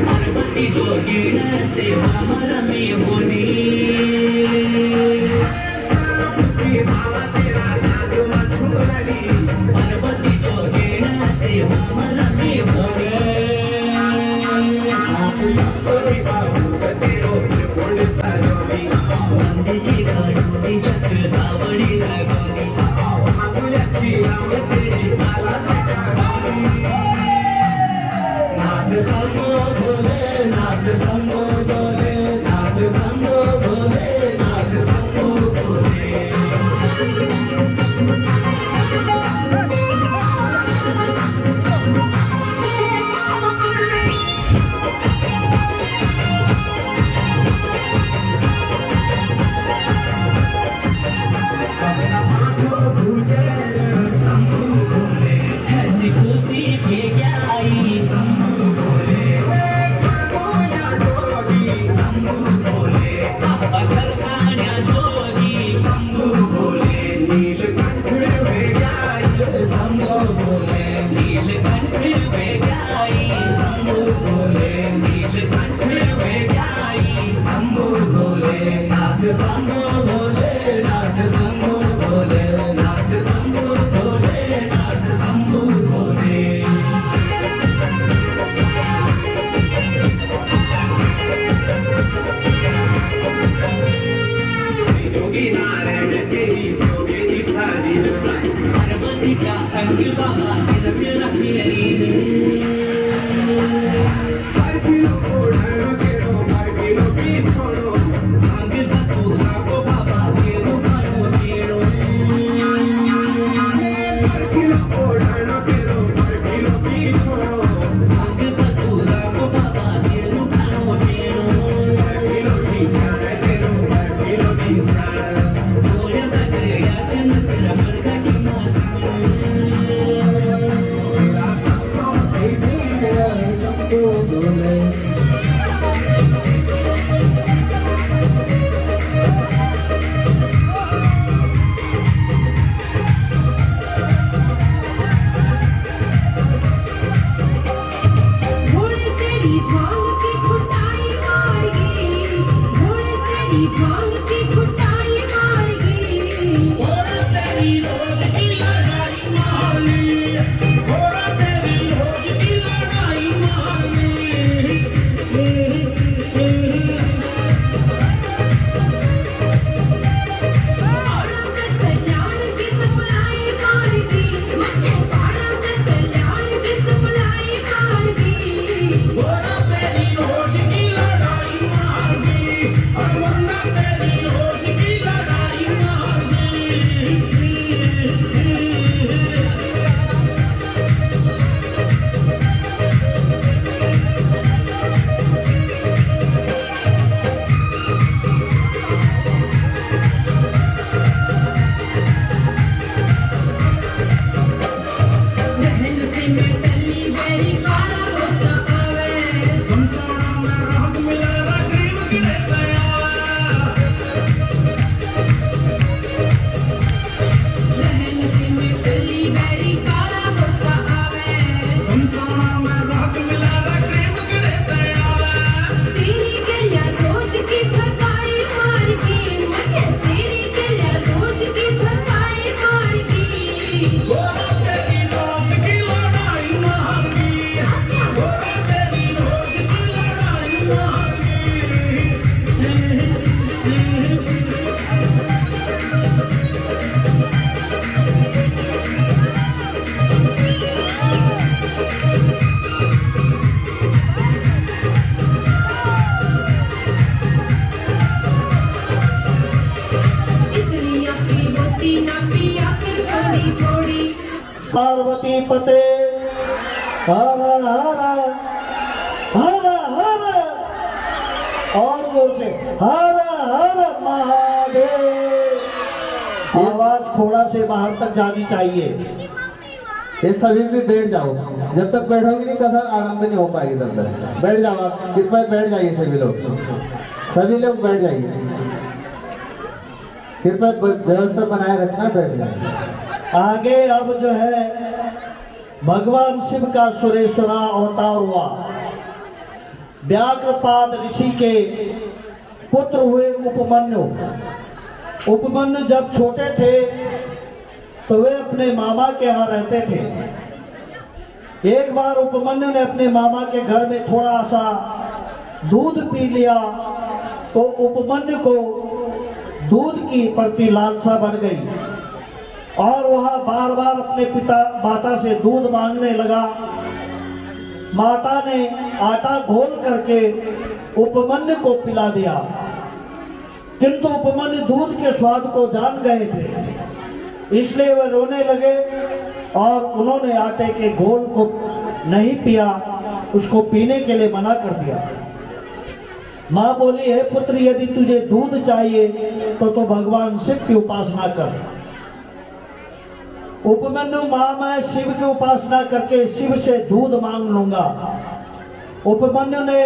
F: पार्वती जोगिन सेवा रमी होनी पार्वती जोगिन सेवा रमी होनी वंदे गाडोली चक्रधावडी लागोनी
A: नाथ शंभो भोले, नाथ शंभो भोले, नाथ शंभो भोले, नाथ शंभो भोले।
F: ऐसी खुशी के आई शंभू भोले अगर सान्या जोगी शंभू भोले नीलकंठ में गाई शंभू भोले नीलकंठ में गाई शंभू भोले
A: नाथ शंभो भोले, नाथ शंभो भोले, नाथ शंभो भोले, नाथ शंभो भोले।
F: पार्वती का संग बाबा दिन मेरा भांग धतूरा को बाबा तेरो खानो टेरो भांग धतूरा को बाबा तेरो खानो टेरो थोड्या बकऱ्या चंद्र मरका की मासा
B: घोड़े तेरी भांग की कुटाई मार गई, घोड़े तेरी भांग की कुटाई मार गई।
E: घोड़ा तेरी रोज की लड़ाई मारनी, घोड़ा तेरी रोज की लड़ाई मारनी।
B: पाड़ा का कल्याण की सपलाई मार गई, मैंने पाड़ा का कल्याण की सपलाई मार गई।
E: घोड़ा तेरी रोज की लड़ाई मारनी, और वरना तेरी रोज की लड़ाई मारनी।
B: रहन से मैं टली बेरी काला होता आवे,
E: संसार में राहत मिले रात्रि में गिरे सयावा।
B: रहन से मैं टली बेरी काला होता आवे।
E: संसार में राहत मिले रात्रि में गिरे सयावा।
B: तेरी गलियां रोज की भकाई मार गई, मैंने तेरी गलियां रोज की भकाई मार गई।
E: घोड़ा तेरी रोज की लड़ाई मारनी, घोड़ा तेरी रोज की लड़ाई मारनी।
B: इतनी अच्छी होती ना पिया कर थोड़ी थोड़ी।
C: पार्वती पते हर हर हर हर और जोर से हर हर महादेव। आवाज खोड़ा से बाहर तक जानी चाहिए।
A: ये सभी भी बैठ जाओ, जब तक बैठोगे नहीं कथा आरंभ नहीं हो पाएगी तब तक। बैठ जाओ आप, कृपया बैठ जाइए सभी लोग बैठ जाइए। कृपया व्यवस्था बनाए रखना, बैठ जाइए।
C: आगे अब जो है भगवान शिव का सुरेश्वरा अवतार हुआ। व्याघ्रपाद ऋषि के पुत्र हुए उपमन्यु। उपमन्यु जब छोटे थे तो वे अपने मामा के यहाँ रहते थे। एक बार उपमन्यु ने अपने मामा के घर में थोड़ा सा दूध पी लिया तो उपमन्यु को दूध की प्रति लालसा बढ़ गई और वह बार बार अपने पिता माता से दूध मांगने लगा। माता ने आटा घोल करके उपमन्यु को पिला दिया, किंतु उपमन्यु दूध के स्वाद को जान गए थे, इसलिए वे रोने लगे और उन्होंने आटे के घोल को नहीं पिया, उसको पीने के लिए मना कर दिया। माँ बोली, हे पुत्र, यदि तुझे दूध चाहिए तो भगवान शिव की उपासना कर। उपमन्यु, माँ मैं शिव की उपासना करके शिव से दूध मांग लूंगा। उपमन्यु ने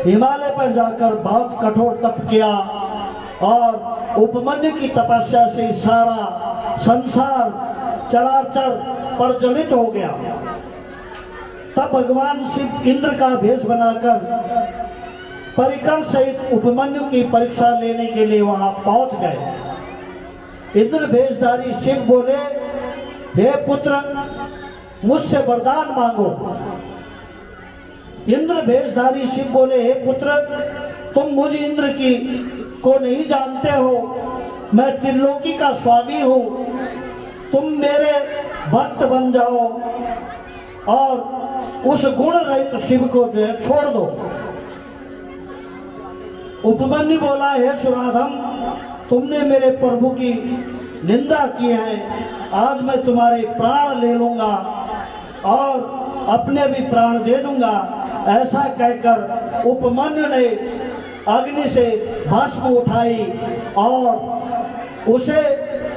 C: हिमालय पर जाकर बहुत कठोर तप किया और उपमन्यु की तपस्या से सारा संसार चराचर प्रज्वलित हो गया। तब भगवान शिव इंद्र का भेष बनाकर परिकर सहित उपमन्यु की परीक्षा लेने के लिए वहां पहुंच गए। इंद्र भेषधारी शिव बोले, हे पुत्र, मुझसे वरदान मांगो। इंद्र भेषधारी शिव बोले, हे पुत्र, तुम मुझ इंद्र की को नहीं जानते हो, मैं त्रिलोकी का स्वामी हूँ, तुम मेरे भक्त बन जाओ और उस गुण रहित शिव को जो है छोड़ दो। उपमन्यु बोला, हे सुराधम, तुमने मेरे प्रभु की निंदा की है, आज मैं तुम्हारे प्राण ले लूंगा और अपने भी प्राण दे दूंगा। ऐसा कहकर उपमन्यु ने अग्नि से भस्म उठाई और उसे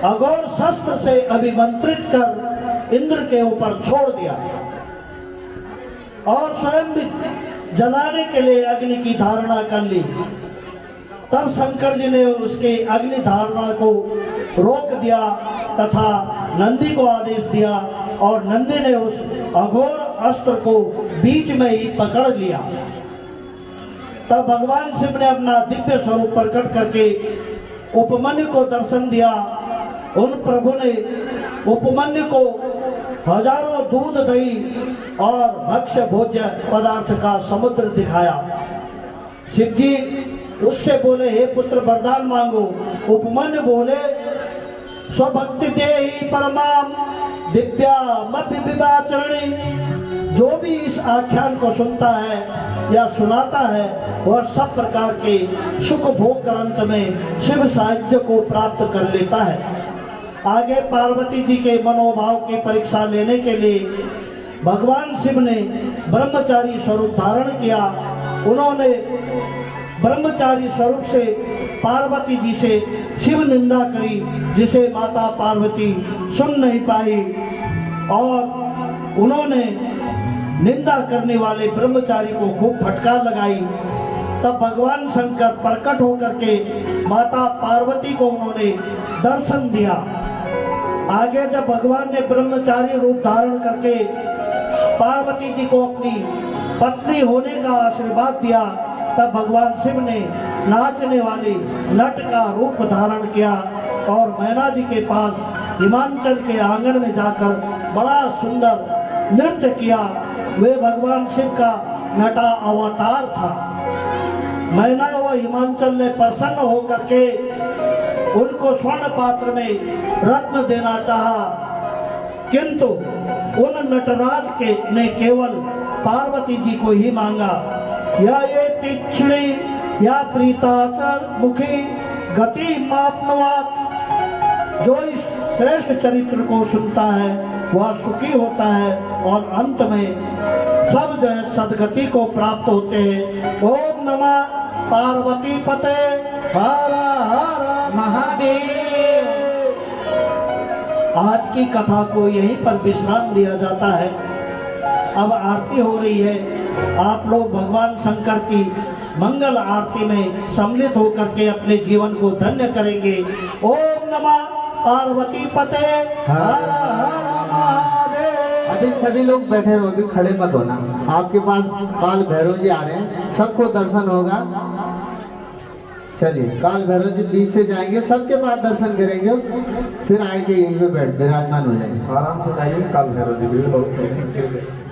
C: अघोर शस्त्र से अभिमंत्रित कर इंद्र के ऊपर छोड़ दिया और स्वयं भी जलाने के लिए अग्नि की धारणा कर ली। तब शंकर जी ने उसके अग्नि धारणा को रोक दिया तथा नंदी को आदेश दिया और नंदी ने उस अघोर अस्त्र को बीच में ही पकड़ लिया। तब भगवान शिव ने अपना दिव्य स्वरूप प्रकट करके उपमन्यु को दर्शन दिया। उन प्रभु ने उपमन्यु को हजारों दूध दही और भक्ष्य भोज्य पदार्थ का समुद्र दिखाया। शिव जी उससे बोले, हे पुत्र, वरदान मांगो। उपमन्यु बोले, स्वभक्ति देहि परमाम दिव्या मभ्य विवाचरणी। जो भी इस आख्यान को सुनता है या सुनाता है वह सब प्रकार के सुख भोग कर अंत में शिव साहित्य को प्राप्त कर लेता है। आगे पार्वती जी के मनोभाव की परीक्षा लेने के लिए भगवान शिव ने ब्रह्मचारी स्वरूप धारण किया। उन्होंने ब्रह्मचारी स्वरूप से पार्वती जी से शिव निंदा करी, जिसे माता पार्वती सुन नहीं पाई और उन्होंने निंदा करने वाले ब्रह्मचारी को खूब फटकार लगाई। तब भगवान शंकर प्रकट होकर के माता पार्वती को उन्होंने दर्शन दिया। आगे जब भगवान ने ब्रह्मचारी रूप धारण करके पार्वती जी को अपनी पत्नी होने का आशीर्वाद दिया, तब भगवान शिव ने नाचने वाले नट का रूप धारण किया और मैना जी के पास हिमाचल के आंगन में जाकर बड़ा सुंदर नृत्य किया। वे भगवान शिव का नटा अवतार था। मैना व हिमाचल ने प्रसन्न होकर के उनको स्वर्ण पात्र में रत्न देना चाहा, किंतु उन नटराज के ने केवल पार्वती जी को ही मांगा। या ये तीक्ष्णी या प्रीताचल मुखी गति मापनवात। जो इस श्रेष्ठ चरित्र को सुनता है वह सुखी होता है और अंत में सब जो है सदगति को प्राप्त होते हैं। ओम नमः पार्वती पते हर हर महादेव। आज की कथा को यहीं पर विश्राम दिया जाता है। अब आरती हो रही है। आप लोग भगवान शंकर की मंगल आरती में सम्मिलित होकर के अपने जीवन को धन्य करेंगे। ओम नमः पार्वती पते हर हर महादेव।
A: अभी सभी लोग बैठे हो, अभी खड़े मत होना। आपके पास काल भैरव जी आ रहे हैं, सबको दर्शन होगा। चलिए, काल भैरव जी बीच से जाएंगे, सबके पास दर्शन करेंगे, फिर आएंगे यहीं पे बैठ विराजमान हो जाएंगे।
E: आराम से जाइए, काल भैरव जी भीड़ बहुत है।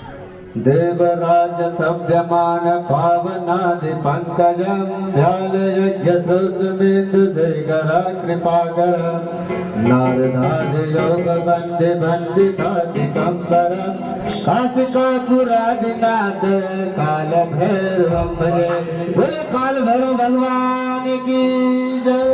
A: देवराज सव्यमान पावनादि पंकजम व्याल यज्ञ श्रुतबिंदु करा कृपा कर नारदाद योग बंदे बंदिताधिकम कर काशिका पुरादिनाथ काल भैरव बोले काल भैरव भगवान की जय।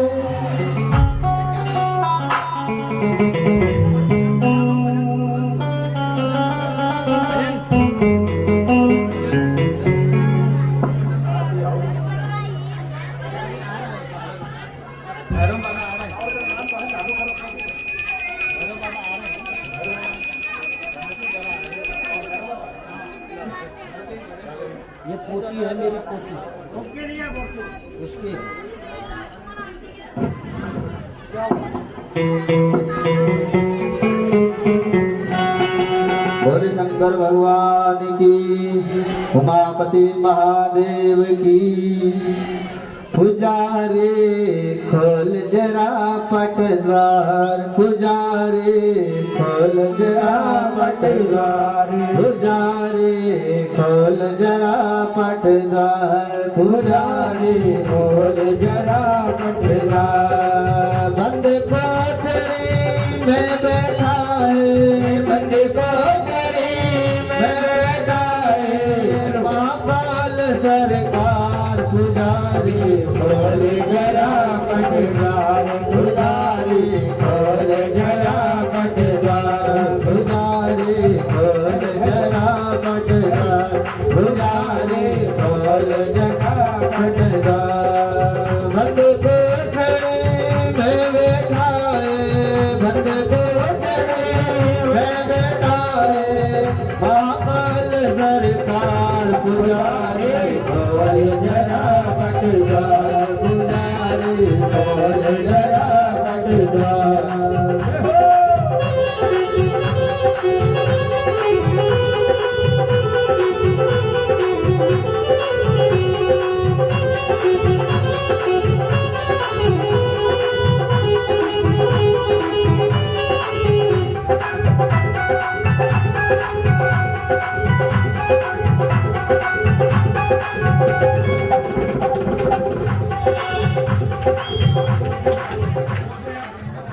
C: ये पोती है मेरी पोती, उसकी
A: बोले शंकर भगवान की, उमापति महादेव की। पुजारी खोल जरा पट द्वार, पुजारी खोल जरा पट द्वार, पुजारी खोल जरा पट द्वार, पुजारी खोल जरा पट द्वार। बंद कोठरी में बैठा है, बंद कोठरी में बैठा है महाकाल सरकार। पुजारी खोल जरा पट द्वार, पुजारी खोल जरा पट द्वार, पुजारी खोल जरा पट द्वार, पुजारी खोल जरा पट द्वार। बंद कोठरी में बैठा है, बंद कोठरी में बैठा है महाकाल सरकार। पुजारी खोल जरा पट द्वार, पुजारी खोल जरा पट द्वार।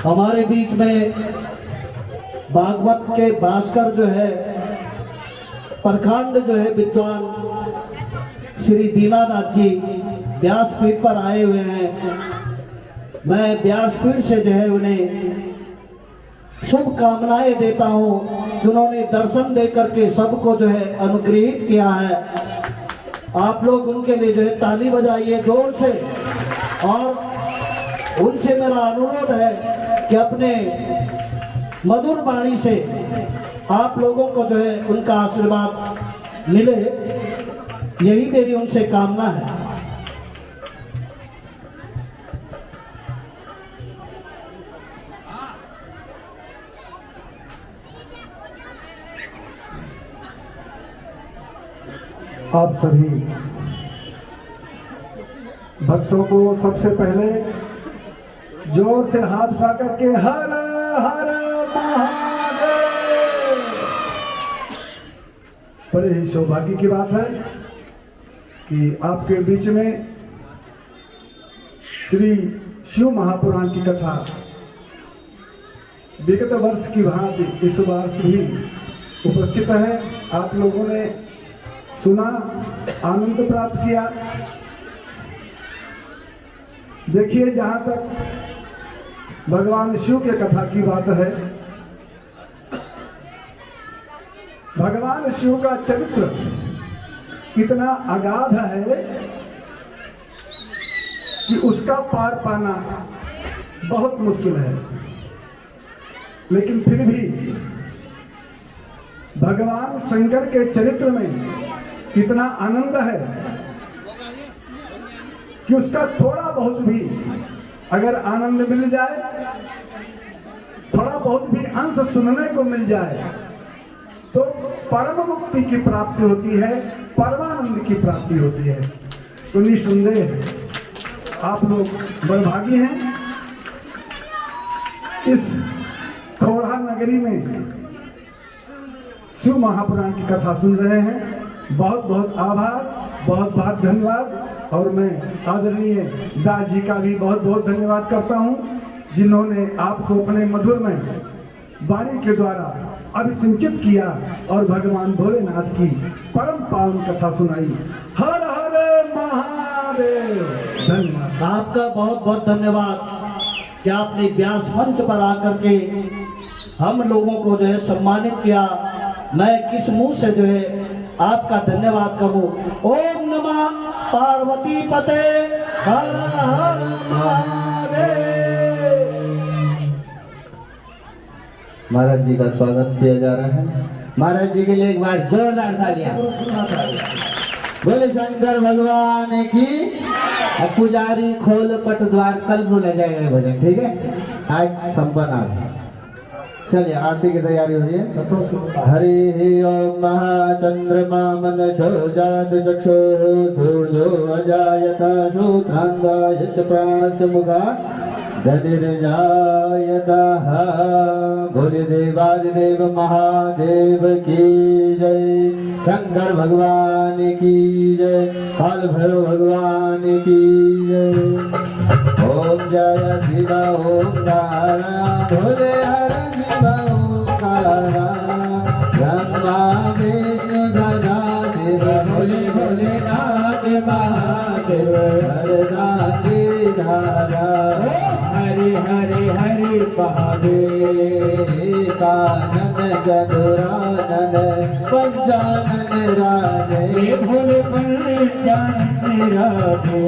C: हमारे बीच में भागवत के भास्कर जो है, प्रखंड जो है विद्वान श्री दीनानाथ जी व्यासपीठ पर आए हुए हैं। मैं व्यासपीठ से जो है उन्हें शुभकामनाएं देता हूं कि उन्होंने दर्शन दे करके सबको जो है अनुग्रहित किया है। आप लोग उनके लिए जो है ताली बजाइए जोर से, और उनसे मेरा अनुरोध है कि अपने मधुर वाणी से आप लोगों को जो है उनका आशीर्वाद मिले, यही मेरी उनसे कामना है।
G: आप सभी भक्तों को सबसे पहले जोर से हाथ उठा करके हर हर महादेव। बड़े ही सौभाग्य की बात है कि आपके बीच में श्री शिव महापुराण की कथा विगत वर्ष की भांति इस वर्ष भी उपस्थित है। आप लोगों ने सुना, आनंद प्राप्त किया। देखिए, जहां तक भगवान शिव के कथा की बात है, भगवान शिव का चरित्र इतना अगाध है कि उसका पार पाना बहुत मुश्किल है। लेकिन फिर भी भगवान शंकर के चरित्र में इतना आनंद है कि उसका थोड़ा बहुत भी अगर आनंद मिल जाए, थोड़ा बहुत भी अंश सुनने को मिल जाए, तो परम मुक्ति की प्राप्ति होती है, परमानंद की प्राप्ति होती है। तो निसंदेह आप लोग बड़भागी हैं। इस खौड़ा नगरी में शिव महापुराण की कथा सुन रहे हैं। बहुत बहुत आभार, बहुत बहुत धन्यवाद। और मैं आदरणीय दास जी का भी बहुत बहुत धन्यवाद करता हूँ, जिन्होंने आपको अपने मधुर में वाणी के द्वारा अभिसिंचित किया और भगवान भोलेनाथ की परम पावन कथा सुनाई। हर हर महादेव। धन्यवाद।
C: आपका बहुत बहुत धन्यवाद कि आपने व्यास मंच पर आकर के हम लोगों को जो है सम्मानित किया। मैं किस मुंह से जो है आपका धन्यवाद करूं। ओम नमः पार्वती पते हर हर महादेव।
A: महाराज जी का स्वागत किया जा रहा है। महाराज जी के लिए एक बार जोरदार तालियां। बोले शंकर भगवान की। अब पुजारी खोल पट द्वार, कल बोला जाएगा ये भजन, ठीक है। आज संपन्न आ गया। चलिए आरती की तैयारी हो रही है। हरि ओम महाचंद्रमा मनसो जात चक्षु सूर्यो अजायता श्रोत्रांगा यश प्राणस्य मुखा धनिर्जायता। भोले देवादिदेव महादेव की जय। शंकर भगवान की जय। काल भैरव भगवान की जय। ओम जय शिव ओंकारा भोले हर शिव ओंकारा। ब्रह्मा विष्णु सदा शिव भोले भोलेनाथ महादेव। वरदा की धारा हरि हरि हरि महादेव। कानन चतुरानन पंचानन राजे भोले पंचानन राजे।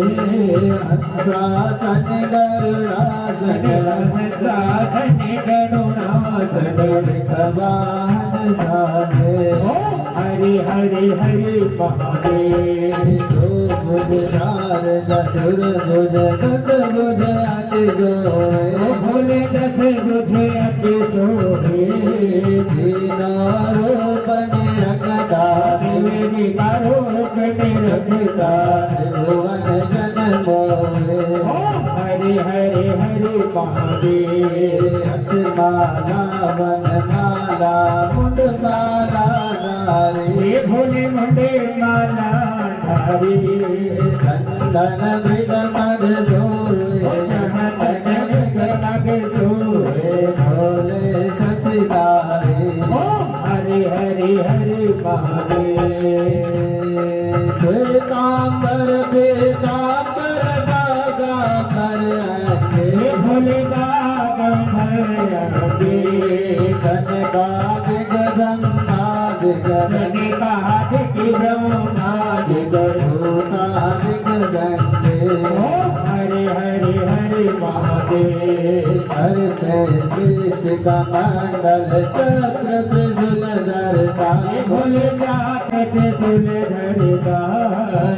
A: हंसासन गरुड़ासन हंसासन गरुड़ासन विखवाहन साधे। हरि हरि हरि महादेव। दो भुज चार चतुर्भुज दस भुज अति जोए भोले दस भुज अति जोए। तीनों रूप निरखता रूप निरखता भुवन जन मोहे। हरि हरि हरि महादेव। माला वन माला मुंड माला नारी भोले मुंडे माला नारी। चंदन मृग मद जोरे चंदन मृग मद जोरे भोले शशिधारी। हरि हरि हरि महादेव। श्वेतांबर पीतांबर बागांबर अंगे भोले बागांबर अंगे। कनकादिक ब्रह्मादिक कनकादिक ब्रह्मादिक भूतादिक गंगे। हरि हरि हरि महादेव। हर शीश का मंडल चक्र त्रिशूल धरता भोले चक्र त्रिशूल धरता।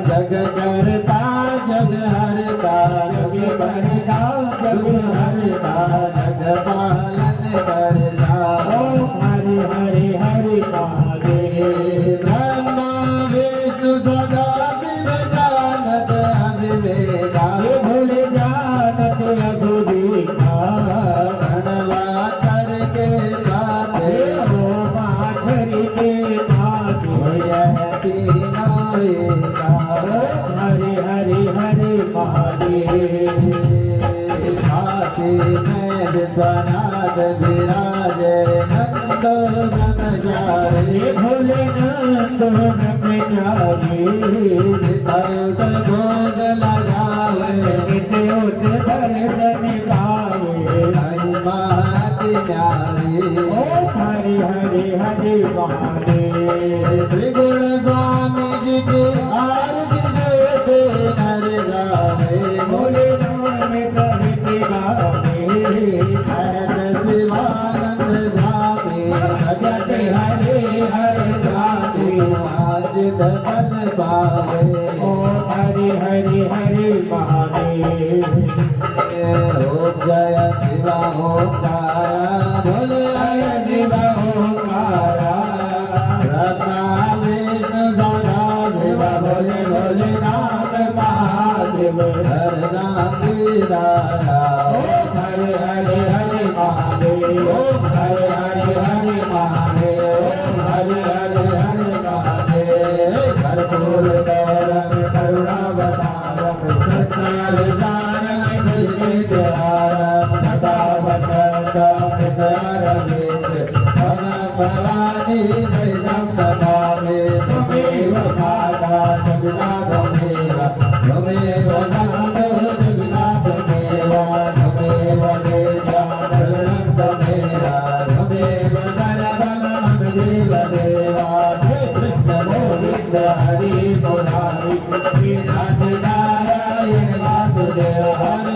A: जग करता जग हरता जग करता जग हरता जग पालन करता। हरि हरि हरि महादेव। ब्रह्मा विष्णु सदा शिव जानत अविवेका भोले जानत अभिवेका। प्रणवाक्षर के गाते हो माक्षर के गाते यह तीनों एका। हरि हरि हरि महादेव। हाथी में विश्वनाथ विराजे नंदो ब्रह्मचारी भोले नंदो ब्रह्मचारी। नित्योत भोग लगावे नित्योत दर्शन पावे महिमा अति प्यारी। हरि हरि हरि महादेव। त्रिगुण स्वामी जी की आरती जो नर गावे भोले नाम सहित गावे। भरत शिवानंद धामे भजत हरे हर गावे आज धन पावे। हरि हरि हरि महादेव। ओम जय शिव ओंकारा भोले हरि शिव ओंकारा। भावे त्वमेव माता जगन्नाथमेव त्वमेव नाथो जगन्नाथमेव त्वमेव वेदा शरणं त्वमेव सर्वं देवदेवा हे कृष्ण गोविन्द हरि मुरारी श्रीनाथ नारायण वासुदेव हरे